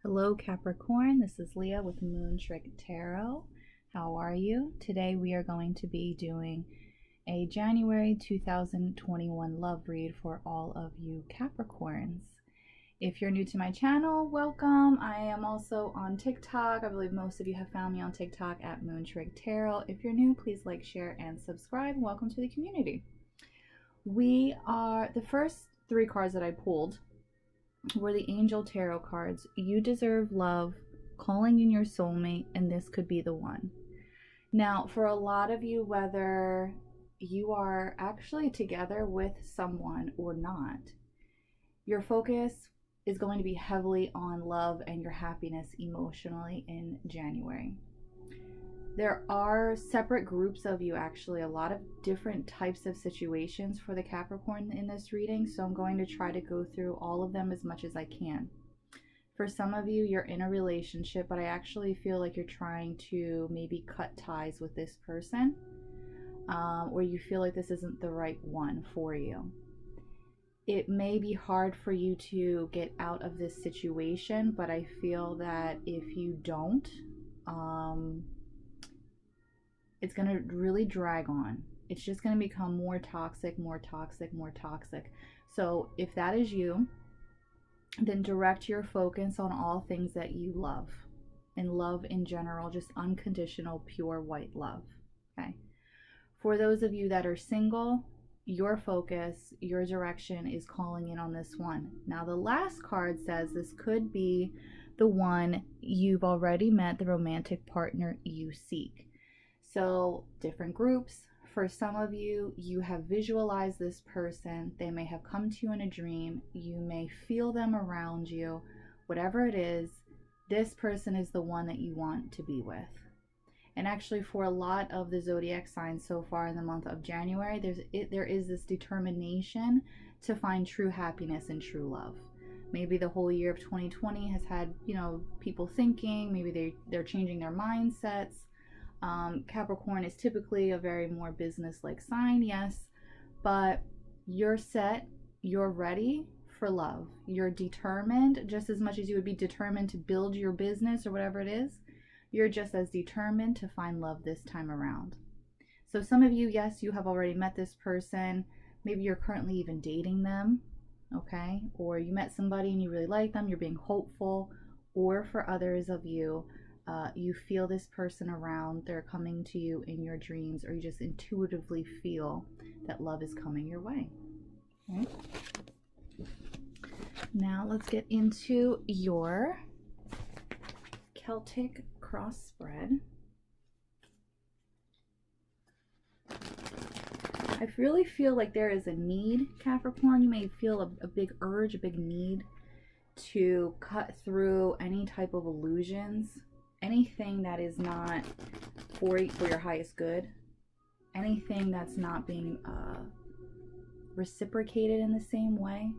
Hello Capricorn, this is Leah with Untitled Tarot. How are you? Today we are going to be doing a January 2021 love read for all of you Capricorns. If you're new to my channel, welcome. I am also on TikTok. I believe most of you have found me on TikTok at Untitled Tarot. If you're new, please like, share, and subscribe. Welcome to the community. The first three cards that I pulled were the Angel Tarot cards. You deserve love, calling in your soulmate, and this could be the one. Now, for a lot of you, whether you are actually together with someone or not, your focus is going to be heavily on love and your happiness emotionally in January. There are separate groups of you, actually, a lot of different types of situations for the Capricorn in this reading, so I'm going to try to go through all of them as much as I can. For some of you, you're in a relationship, but I actually feel like you're trying to maybe cut ties with this person, or you feel like this isn't the right one for you. It may be hard for you to get out of this situation, but I feel that if you don't, it's going to really drag on. It's just going to become more toxic, more toxic, more toxic. So if that is you, then direct your focus on all things that you love, and love in general, just unconditional, pure white love. Okay. For those of you that are single, your focus, your direction is calling in on this one. Now, the last card says this could be the one you've already met, the romantic partner you seek. So different groups. For some of you, you have visualized this person. They may have come to you in a dream. You may feel them around you. Whatever it is, this person is the one that you want to be with. And actually, for a lot of the zodiac signs so far in the month of January, there is this determination to find true happiness and true love. Maybe the whole year of 2020 has had, people thinking. Maybe they're changing their mindsets. Capricorn is typically a very more business-like sign, yes, but you're set, you're ready for love. You're determined, just as much as you would be determined to build your business or whatever it is, you're just as determined to find love this time around. So some of you, yes, you have already met this person. Maybe you're currently even dating them, okay? Or you met somebody and you really like them, you're being hopeful. Or for others of you, you feel this person around, they're coming to you in your dreams, or you just intuitively feel that love is coming your way. Okay. Now let's get into your Celtic Cross spread. I really feel like there is a need, Capricorn. You may feel a big urge, a big need to cut through any type of illusions, anything that is not for your highest good, anything that's not being reciprocated in the same way.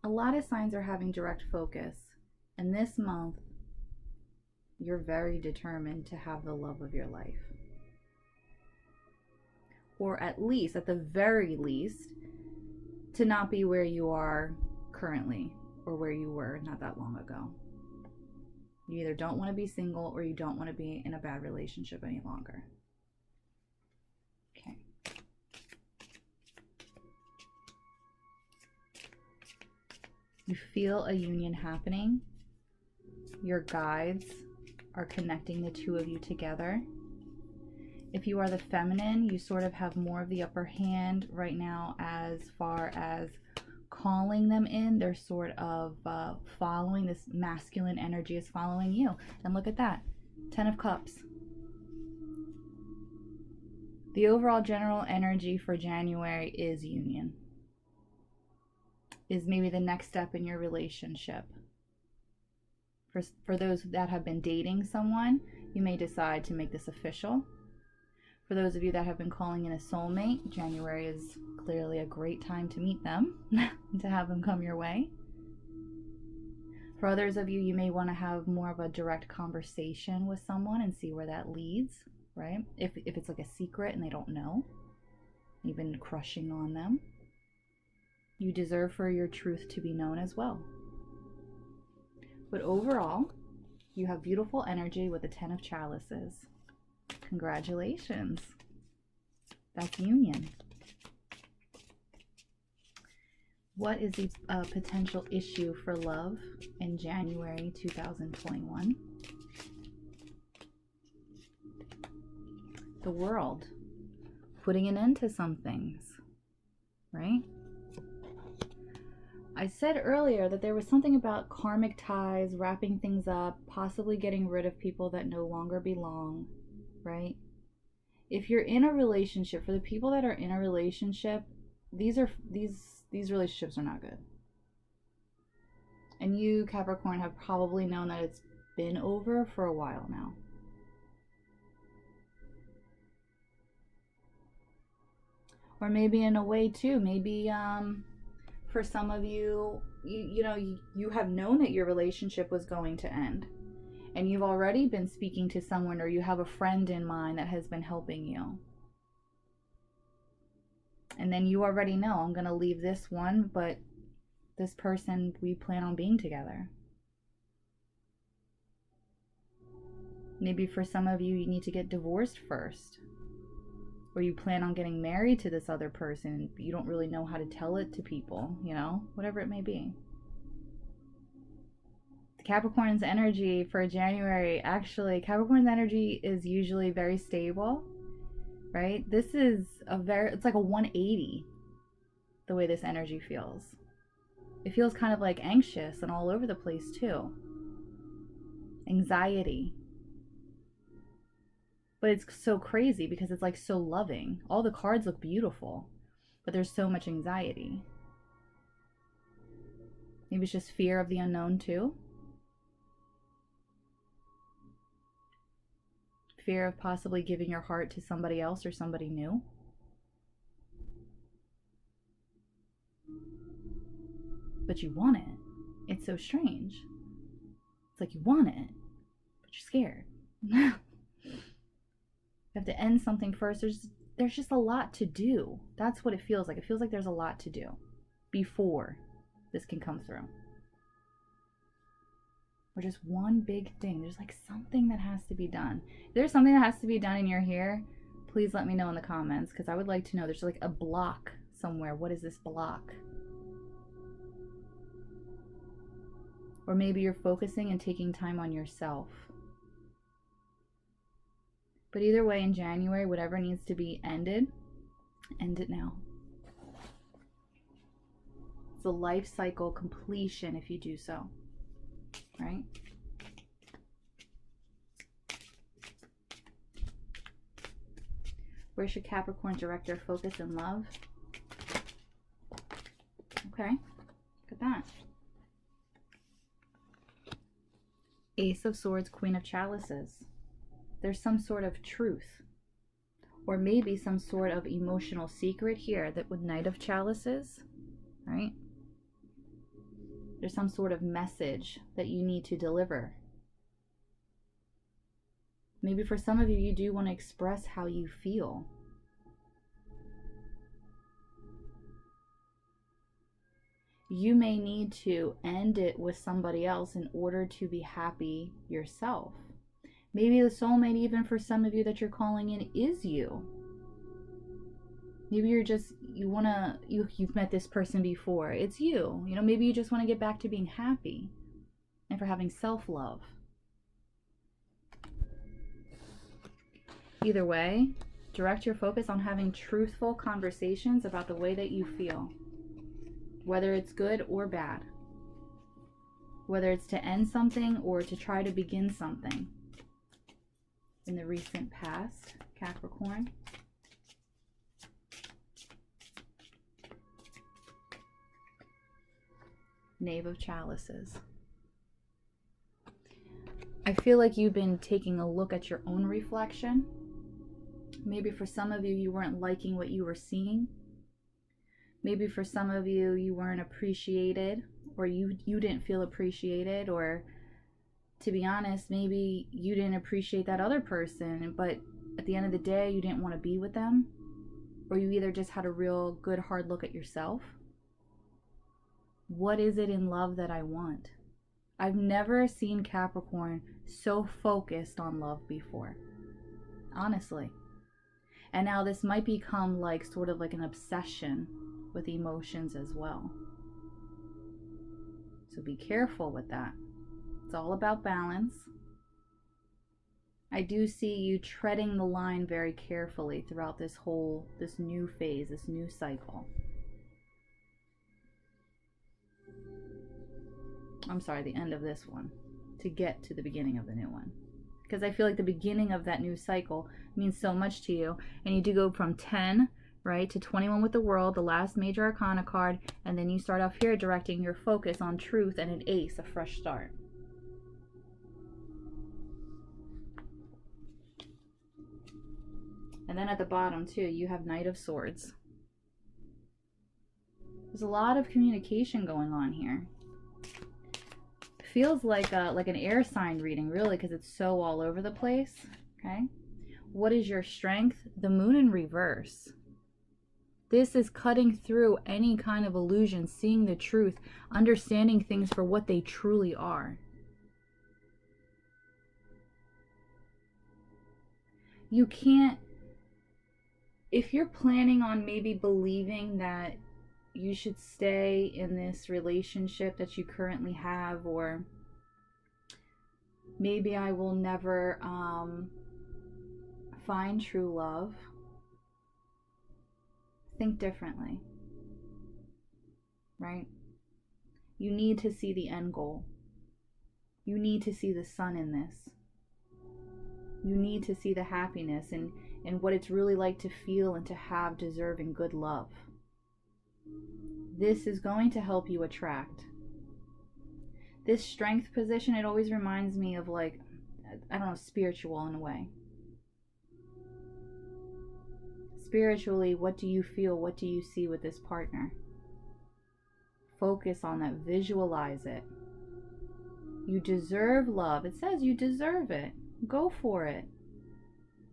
A lot of signs are having direct focus, and this month you're very determined to have the love of your life, or at the very least, to not be where you are currently or where you were not that long ago. You either don't want to be single or you don't want to be in a bad relationship any longer. Okay. You feel a union happening. Your guides are connecting the two of you together. If you are the feminine, you sort of have more of the upper hand right now as far as calling them in. They're sort of following, this masculine energy is following you. And look at that, 10 of Cups. The overall general energy for January is union, is maybe the next step in your relationship. For those that have been dating someone, you may decide to make this official. For those of you that have been calling in a soulmate, January is clearly a great time to meet them, to have them come your way. For others of you, you may want to have more of a direct conversation with someone and see where that leads, right? If it's like a secret and they don't know, you've been crushing on them, you deserve for your truth to be known as well. But overall, you have beautiful energy with the 10 of chalices. Congratulations. That's union. What is the potential issue for love in January 2021? The World. Putting an end to some things, right? I said earlier that there was something about karmic ties, wrapping things up, possibly getting rid of people that no longer belong, right? If you're in a relationship, for the people that are in a relationship, these relationships are not good. And you, Capricorn, have probably known that it's been over for a while now. Or maybe in a way too, maybe for some of you, you have known that your relationship was going to end. And you've already been speaking to someone, or you have a friend in mind that has been helping you. And then you already know, I'm going to leave this one, but this person, we plan on being together. Maybe for some of you, you need to get divorced first. Or you plan on getting married to this other person, but you don't really know how to tell it to people, whatever it may be. Capricorn's energy for January, actually, Capricorn's energy is usually very stable, right? This is it's like a 180, the way this energy feels. It feels kind of like anxious and all over the place too. Anxiety. But it's so crazy because it's like so loving. All the cards look beautiful, but there's so much anxiety. Maybe it's just fear of the unknown too. Fear of possibly giving your heart to somebody else or somebody new. But you want it. It's so strange. It's like you want it, but you're scared. You have to end something first. There's just a lot to do. That's what it feels like. It feels like there's a lot to do before this can come through. Or just one big thing. There's like something that has to be done. If there's something that has to be done and you're here, please let me know in the comments, because I would like to know. There's like a block somewhere. What is this block? Or maybe you're focusing and taking time on yourself. But either way, in January, whatever needs to be ended, end it now. It's a life cycle completion if you do so, right? Where should Capricorn director focus in love? Okay, look at that. Ace of Swords, Queen of Chalices. There's some sort of truth, or maybe some sort of emotional secret here that with Knight of Chalices, right? There's some sort of message that you need to deliver. Maybe for some of you, you do want to express how you feel. You may need to end it with somebody else in order to be happy yourself. Maybe the soulmate, even for some of you that you're calling in, is you. Maybe you've met this person before. It's you. Maybe you just want to get back to being happy and for having self-love. Either way, direct your focus on having truthful conversations about the way that you feel. Whether it's good or bad. Whether it's to end something or to try to begin something. In the recent past, Capricorn. Knave of Chalices. I feel like you've been taking a look at your own reflection. Maybe for some of you, you weren't liking what you were seeing. Maybe for some of you, you weren't appreciated, or you didn't feel appreciated, or to be honest, maybe you didn't appreciate that other person, but at the end of the day, you didn't want to be with them, or you either just had a real good hard look at yourself. What is it in love that I want? I've never seen Capricorn so focused on love before, honestly. And now this might become like sort of like an obsession with emotions as well. So be careful with that. It's all about balance. I do see you treading the line very carefully throughout this new phase, this new cycle. I'm sorry, the end of this one, to get to the beginning of the new one. Because I feel like the beginning of that new cycle means so much to you. And you do go from 10, right, to 21 with the World, the last major arcana card. And then you start off here directing your focus on truth and an ace, a fresh start. And then at the bottom too, you have Knight of Swords. There's a lot of communication going on here. Feels like an air sign reading, really, because it's so all over the place. Okay, what is your strength? The Moon in reverse. This is cutting through any kind of illusion, seeing the truth, understanding things for what they truly are. You can't, if you're planning on maybe believing that you should stay in this relationship that you currently have, or maybe I will never find true love, think differently, right? You need to see the end goal. You need to see the sun in this. You need to see the happiness and what it's really like to feel and to have deserving good love. This is going to help you attract. This strength position, it always reminds me of, like, I don't know, spiritual in a way. Spiritually, what do you feel? What do you see with this partner? Focus on that. Visualize it. You deserve love. It says you deserve it. Go for it.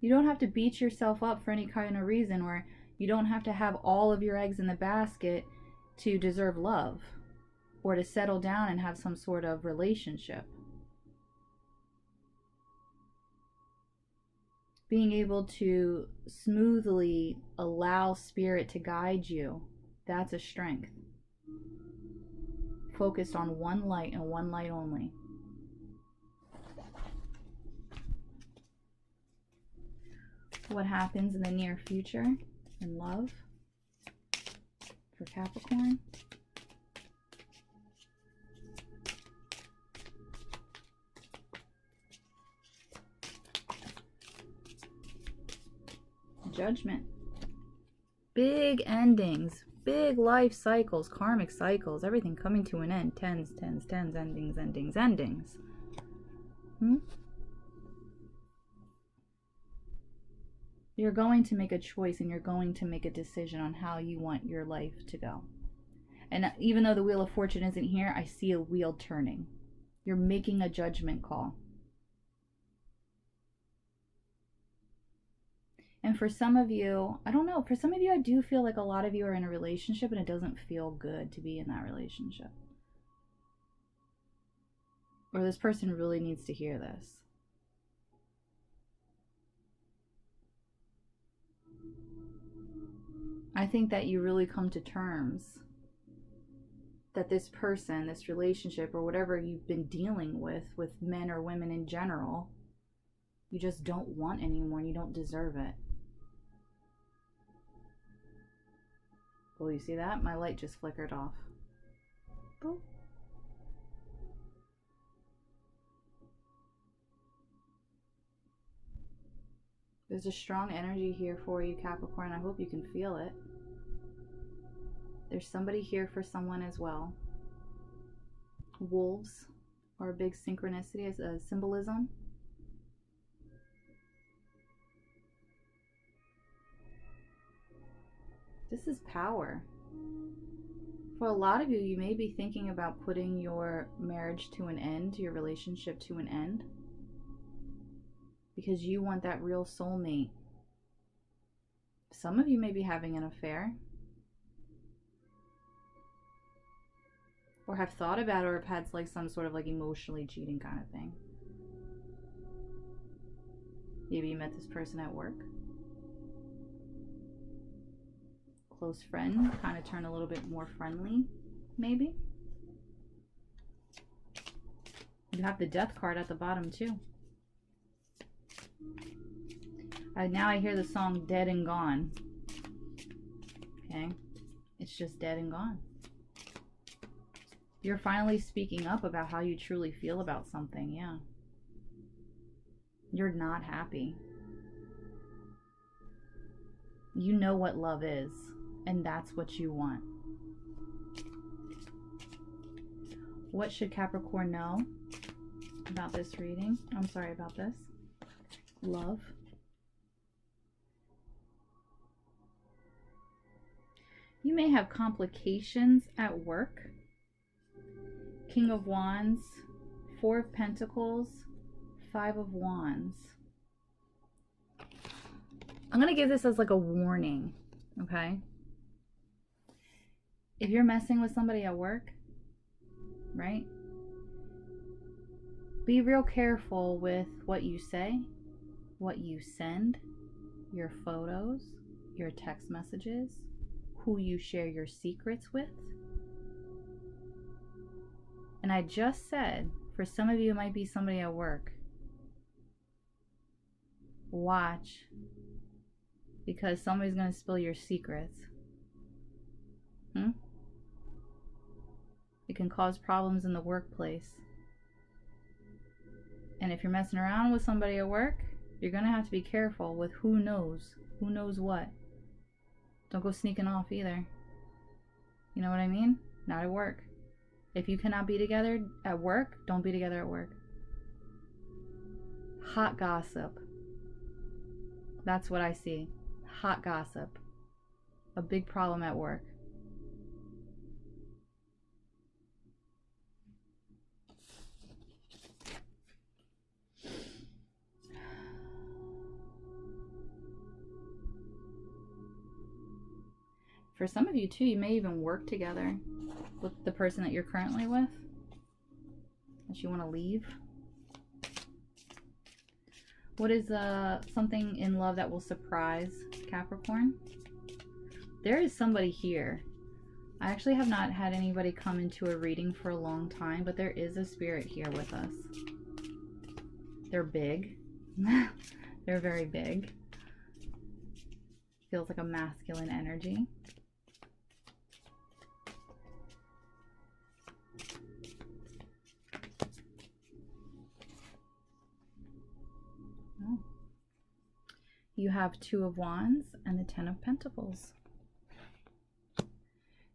You don't have to beat yourself up for any kind of reason, or you don't have to have all of your eggs in the basket to deserve love or to settle down and have some sort of relationship. Being able to smoothly allow spirit to guide you, that's a strength. Focused on one light and one light only. What happens in the near future in love for Capricorn? Judgment. Big endings, big life cycles, karmic cycles, everything coming to an end. Tens, endings, endings, endings. You're going to make a choice and you're going to make a decision on how you want your life to go. And even though the Wheel of Fortune isn't here, I see a wheel turning. You're making a judgment call. And for some of you, I don't know, for some of you, I do feel like a lot of you are in a relationship and it doesn't feel good to be in that relationship. Or this person really needs to hear this. I think that you really come to terms that this person, this relationship, or whatever you've been dealing with men or women in general, you just don't want anymore and you don't deserve it. Well, you see that? My light just flickered off. Boop. There's a strong energy here for you, Capricorn. I hope you can feel it. There's somebody here for someone as well. Wolves are a big synchronicity as a symbolism. This is power. For a lot of you, you may be thinking about putting your marriage to an end, your relationship to an end, because you want that real soulmate. Some of you may be having an affair. or have thought about, or have had like some sort of like emotionally cheating kind of thing. Maybe you met this person at work. Close friend, kind of turn a little bit more friendly, maybe. You have the death card at the bottom too. Now I hear the song Dead and Gone. Okay, it's just dead and gone. You're finally speaking up about how you truly feel about something, yeah. You're not happy. You know what love is, and that's what you want. What should Capricorn know about this reading? I'm sorry, about this. Love. You may have complications at work. King of Wands, Four of Pentacles, Five of Wands. I'm going to give this as like a warning, okay? If you're messing with somebody at work, right? Be real careful with what you say, what you send, your photos, your text messages, who you share your secrets with. And I just said, for some of you, it might be somebody at work. Watch, because somebody's going to spill your secrets. It can cause problems in the workplace. And if you're messing around with somebody at work, you're going to have to be careful with who knows what. Don't go sneaking off either. You know what I mean? Not at work. If you cannot be together at work, don't be together at work. Hot gossip. That's what I see. Hot gossip. A big problem at work. For some of you too, you may even work together with the person that you're currently with, that you want to leave. What is something in love that will surprise Capricorn? There is somebody here. I actually have not had anybody come into a reading for a long time, but there is a spirit here with us. They're big. They're very big. Feels like a masculine energy. You have Two of Wands and the Ten of Pentacles.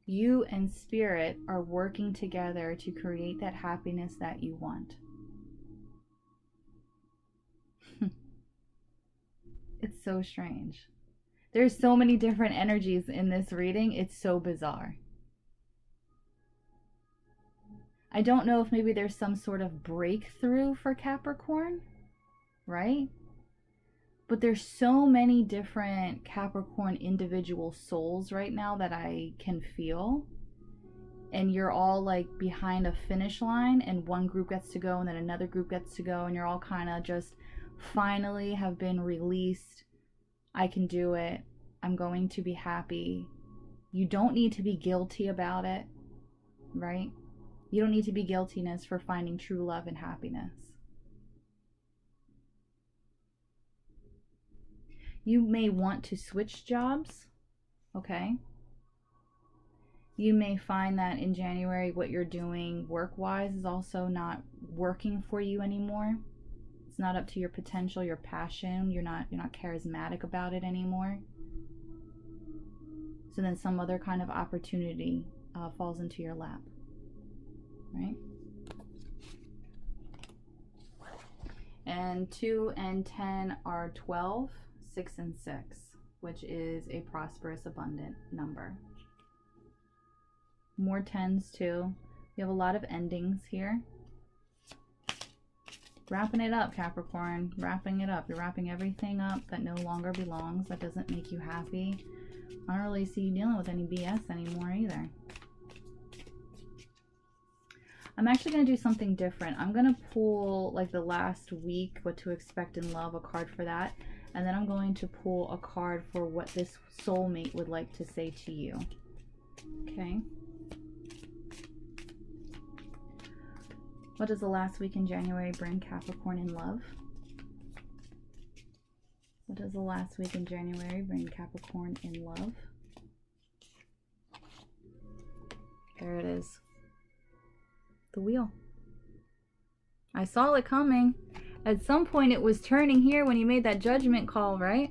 You and Spirit are working together to create that happiness that you want. It's so strange. There's so many different energies in this reading. It's so bizarre. I don't know if maybe there's some sort of breakthrough for Capricorn, right? But there's so many different Capricorn individual souls right now that I can feel. And you're all like behind a finish line, and one group gets to go and then another group gets to go, and you're all kind of just finally have been released. I can do it. I'm going to be happy. You don't need to be guilty about it, right? You don't need to be guiltiness for finding true love and happiness. You may want to switch jobs, okay? You may find that in January what you're doing work-wise is also not working for you anymore. It's not up to your potential, your passion. You're not charismatic about it anymore. So then some other kind of opportunity falls into your lap, right? And 2 and 10 are 12. 6 and 6, which is a prosperous, abundant number. More 10s too. We have a lot of endings here. Wrapping it up, Capricorn. Wrapping it up. You're wrapping everything up that no longer belongs, that doesn't make you happy. I don't really see you dealing with any BS anymore either. I'm actually going to do something different. I'm going to pull like the last week, what to expect in love, a card for that. And then I'm going to pull a card for what this soulmate would like to say to you. Okay. What does the last week in January bring Capricorn in love? What does the last week in January bring Capricorn in love? There it is. The wheel. I saw it coming. At some point it was turning here when you made that judgment call, right?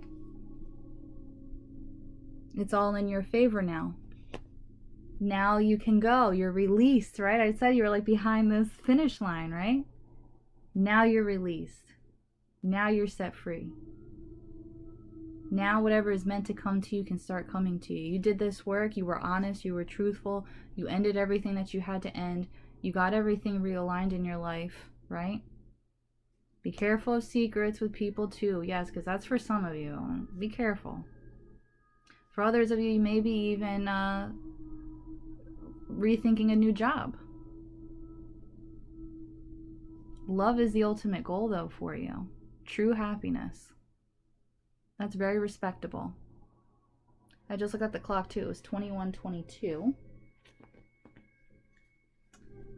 It's all in your favor now. Now you can go. You're released, right? I said you were like behind this finish line, right? Now you're released. Now you're set free. Now whatever is meant to come to you can start coming to you. You did this work. You were honest. You were truthful. You ended everything that you had to end. You got everything realigned in your life, right? Be careful of secrets with people too. Yes, because that's for some of you. Be careful. For others of you, maybe even rethinking a new job. Love is the ultimate goal though for you. True happiness. That's very respectable. I just looked at the clock too. It was 21:22.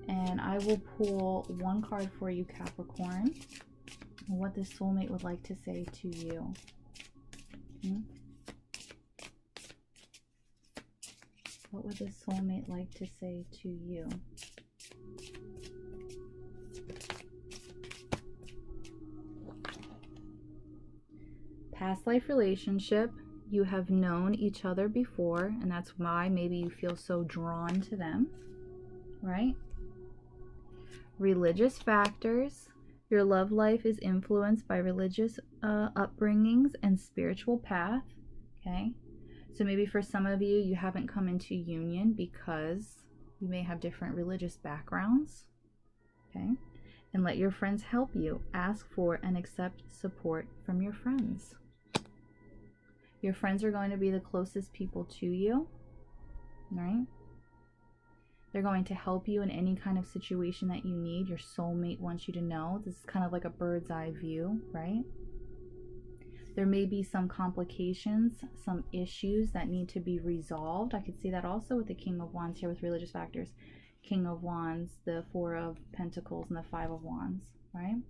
And I will pull one card for you, Capricorn. What this soulmate would like to say to you. What would this soulmate like to say to you? Past life relationship. You have known each other before, and that's why maybe you feel so drawn to them, right? Religious factors. Your love life is influenced by religious upbringings and spiritual path, okay? So maybe for some of you, you haven't come into union because you may have different religious backgrounds, okay? And let your friends help you. Ask for and accept support from your friends. Your friends are going to be the closest people to you, right? They're going to help you in any kind of situation that you need. Your soulmate wants you to know. This is kind of like a bird's eye view, right? There may be some complications, some issues that need to be resolved. I could see that also with the King of Wands here with religious factors. King of Wands, the Four of Pentacles, and the Five of Wands, right?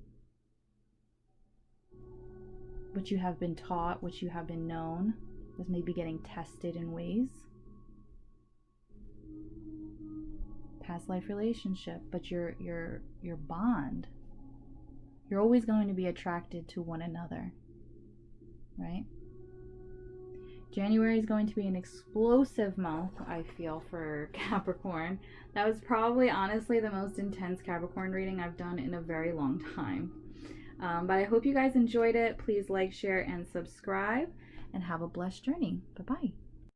What you have been taught, what you have been known, is maybe getting tested in ways. Past life relationship, but your bond, you're always going to be attracted to one another, right? January is going to be an explosive month, I feel, for Capricorn. That was probably honestly the most intense Capricorn reading I've done in a very long time. But I hope you guys enjoyed it. Please like, share, and subscribe, and have a blessed journey. Bye-bye.